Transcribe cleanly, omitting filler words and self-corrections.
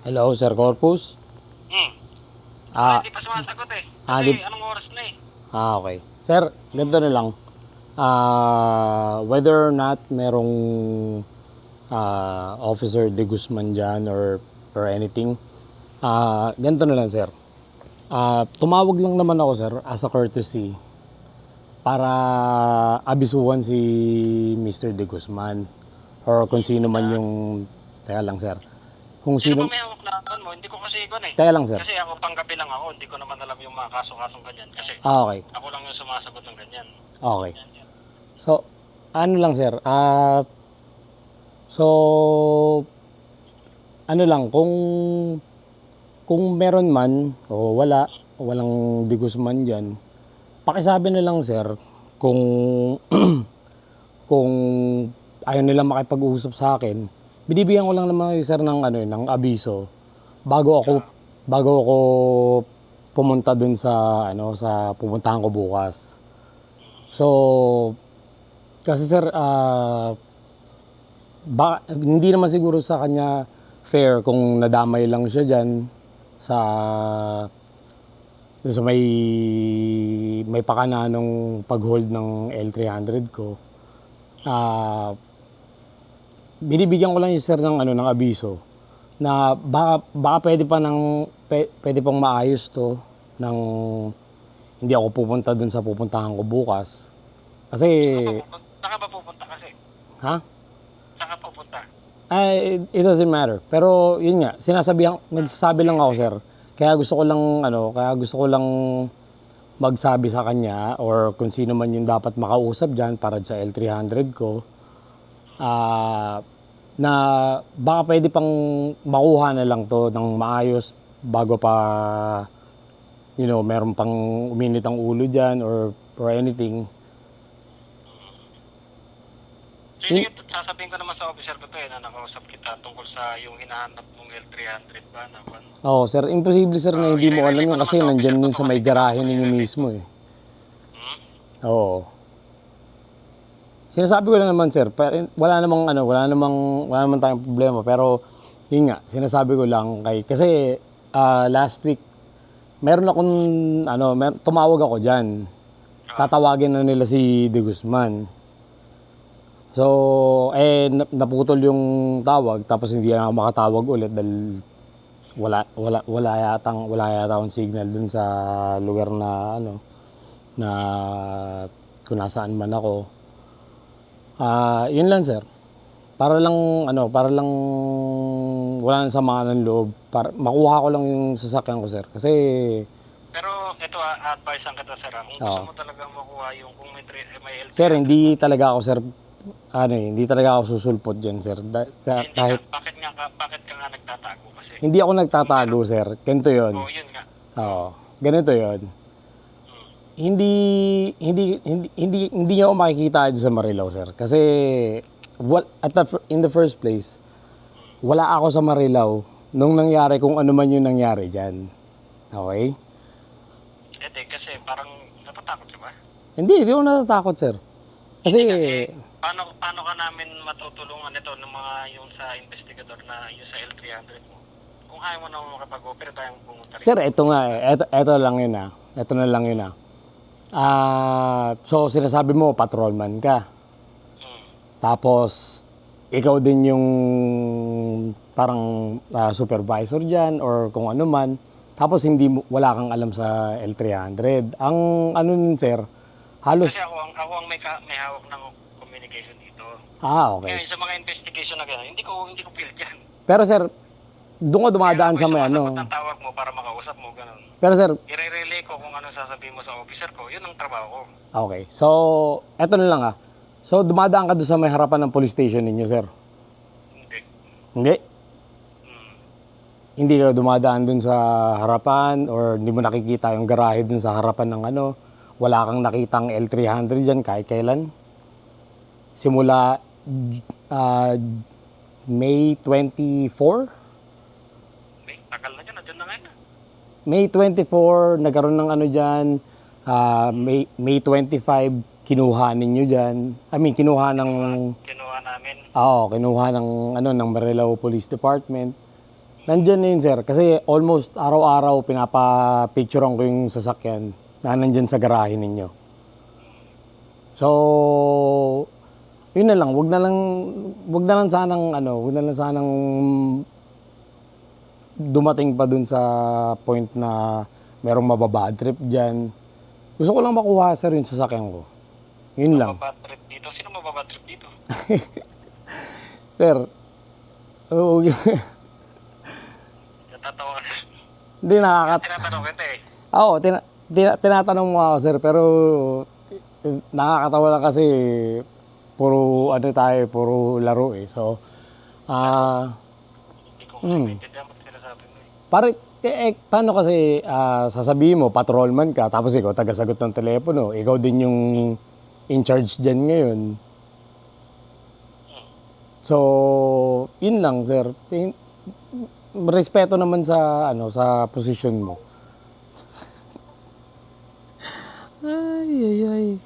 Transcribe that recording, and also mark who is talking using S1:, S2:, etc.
S1: Hello, Sir Corpus.
S2: Hmm.
S1: Ah,
S2: Hindi pa sumasagot eh.
S1: ah,
S2: Kasi
S1: di,
S2: anong oras na eh.
S1: okay. Sir, ganito na lang. Whether or not merong Officer De Guzman dyan or anything, ganito na lang, sir. Tumawag lang naman ako, sir, as a courtesy para abisuhan si Mr. De Guzman or kung sino man yung... Teka lang, sir. Kung
S2: Sino ba
S1: sino...
S2: may hawak na account mo? Hindi ko kasi ikon eh.
S1: Teka lang, sir.
S2: Kasi ako panggabi lang ako. Hindi ko naman alam yung mga kaso-kasong ganyan. Kasi
S1: Okay.
S2: ako lang yung sumasagot ng ganyan.
S1: Okay. So, ano lang, sir. So, ano lang, kung meron man o walang digos man dyan, pakisabi na lang, sir, kung kung ayaw nila makipag-usap sa akin, binibigyan ko lang naman, sir, ng abiso bago ako pumunta dun sa pupuntahan ko bukas. So, kasi, sir, hindi naman siguro sa kanya fair kung nadamay lang siya dyan sa sa may pakananong pag-hold ng L300 ko. Ah, Binibigyan ko lang yung, sir, ng abiso na baka pwede pang maayos to ng hindi ako pupunta dun sa pupuntahan ko bukas. Kasi,
S2: Saan ka ba pupunta kasi?
S1: ha?
S2: Saan ka pupunta?
S1: Ay, it doesn't matter. Pero yun nga, nagsasabi lang ako, sir. Kaya gusto ko lang magsabi sa kanya or kung sino man yung dapat makausap diyan para sa L300 ko. Na baka pwede pang makuha na lang to ng maayos bago pa meron pang uminit ang ulo diyan or anything.
S2: So, yun, sasabihin ko naman sa officer ko to eh, na nakausap kita tungkol sa yung hinahanap mong L300 ba na kung ano.
S1: Oh, sir, imposible, sir, na hindi mo alam yun kasi nandyan yun sa may garahe ninyo mismo eh.
S2: Hmm?
S1: Oo. Sinasabi ko lang naman, sir, pero wala namang tayong problema, pero yun nga, sinasabi ko lang kasi last week tumawag ako diyan. Tatawagin na nila si De Guzman. So, naputol yung tawag tapos hindi na ako makatawag ulit dahil wala yata akong signal dun sa lugar na kung nasaan man ako. Yun lang, sir. Para lang wala nang samaan ng loob. Para makuha ko lang yung sasakyan ko, sir. Kasi
S2: Pero ito advice ang kita sir. Kung gusto mo talagang makuha yung kung may L300.
S1: sir, hindi talaga ako, sir, hindi talaga ako susulpot diyan, sir. Kahit
S2: Bakit ka nga nagtatago kasi?
S1: hindi ako nagtatago, sir. Ganito 'yon.
S2: Oh, yun nga.
S1: Oo. Ganito 'yon. Hindi niyo ako makikita dyan sa Marilao, sir. Kasi in the first place, wala ako sa Marilao nung nangyari kung ano man yung nangyari diyan. Okay?
S2: Kasi parang natatakot ka ba?
S1: Hindi ako natatakot, sir. Kasi
S2: Paano ka namin matutulungan ito ng mga yung sa investigador na yung sa L300 mo? Kung ayaw mo na makapag-opera tayong pumunta rin.
S1: sir, ito nga eh. Ito lang yun ah. Ito na lang yun ah. So sinasabi mo patrolman ka. Tapos ikaw din yung parang supervisor diyan or kung ano man. Tapos wala kang alam sa L300. Ang ano nun, sir, halos
S2: Kasi ako ang may hawak ng communication dito.
S1: okay.
S2: Ngayon sa mga investigation na gano'n, hindi ko feel yan.
S1: Pero, sir, doon ko dumadaan sa may ano.
S2: Ang tawag mo para makausap mo, gano'n.
S1: Pero, sir,
S2: I-relay ko kung anong sasabihin mo sa officer ko, yun ang trabaho ko.
S1: okay. So, eto na lang ah. So, dumadaan ka doon sa may harapan ng police station ninyo, sir?
S2: Hindi.
S1: Hindi? Hindi ka dumadaan doon sa harapan or hindi mo nakikita yung garahe doon sa harapan ng wala kang nakitang L300 dyan kahit kailan? Simula May 24?
S2: Tagal na dyan, nandiyan na ngayon.
S1: May 24, nagkaroon ng dyan. May 25, kinuha ninyo dyan. Kinuha ng...
S2: Kinuha namin.
S1: kinuha ng Marilao Police Department. Nandyan na yun, sir. Kasi almost araw-araw pinapa-picturean ko yung sasakyan na nandyan sa garahe ninyo. So, yun na lang. Wag na lang sanang, wag na lang sanang dumating pa dun sa point na merong mababad trip dyan. Gusto ko lang makuha, sir, yung sasakyan ko. Yun lang.
S2: Mababad trip dito. Sino mababad trip dito?
S1: Sir, oo,
S2: Natatawa ka.
S1: hindi
S2: Tinatanong kita eh.
S1: Oo, tinatanong mo ako, sir, pero nakakatawa lang kasi puro puro laro eh. So,
S2: Hindi ko maintindihan mo sinasabi mo eh.
S1: paano kasi sasabihin mo, patrolman ka, tapos ikaw tagasagot ng telepono, ikaw din yung in charge dyan ngayon. So, yun lang, sir. Respeto naman sa posisyon mo. Ay.